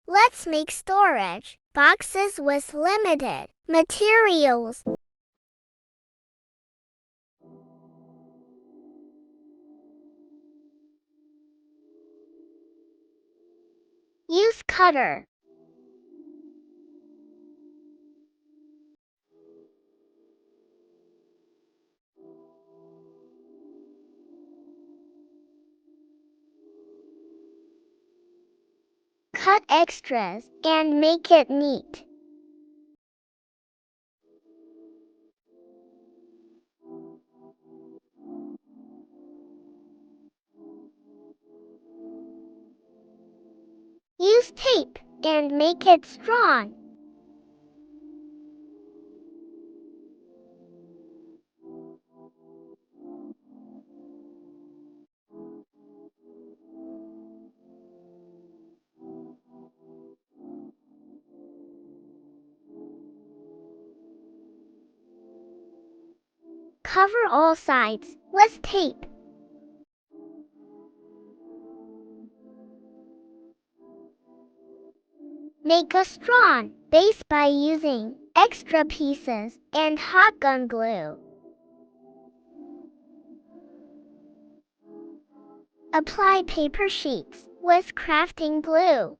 Let's make storage boxes with limited materials. Use cutter. Cut extras and make it neat. Use tape and make it strong. Cover all sides with tape. Make a strong base by using extra pieces and hot gun glue. Apply paper sheets with crafting glue.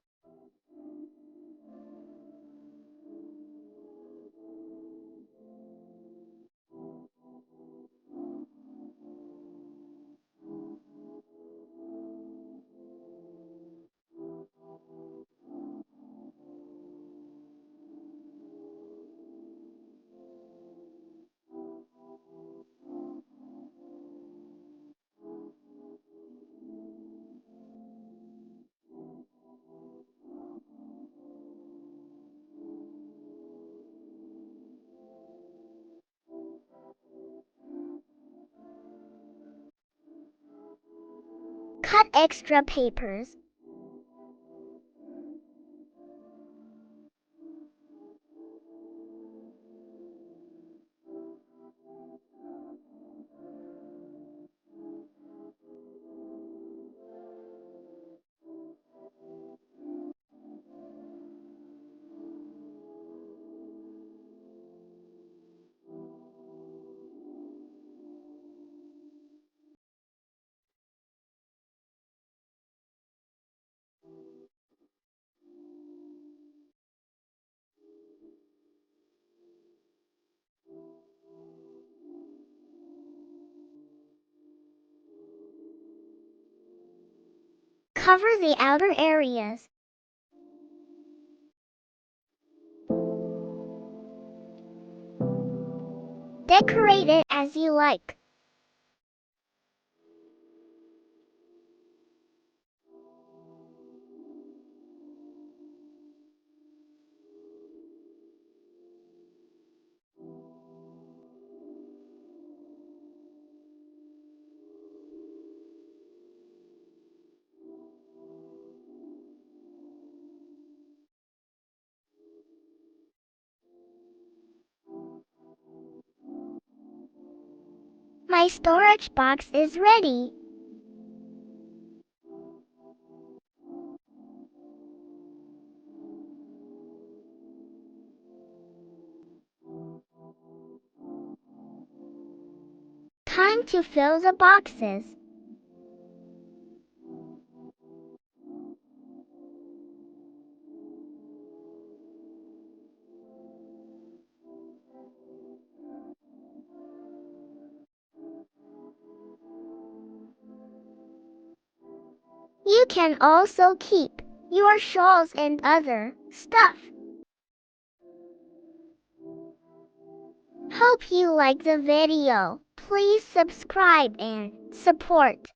Cut extra papers. Cover the outer areas. Decorate it as you like. My storage box is ready. Time to fill the boxes. You can also keep your shawls and other stuff. Hope you like the video. Please subscribe and support.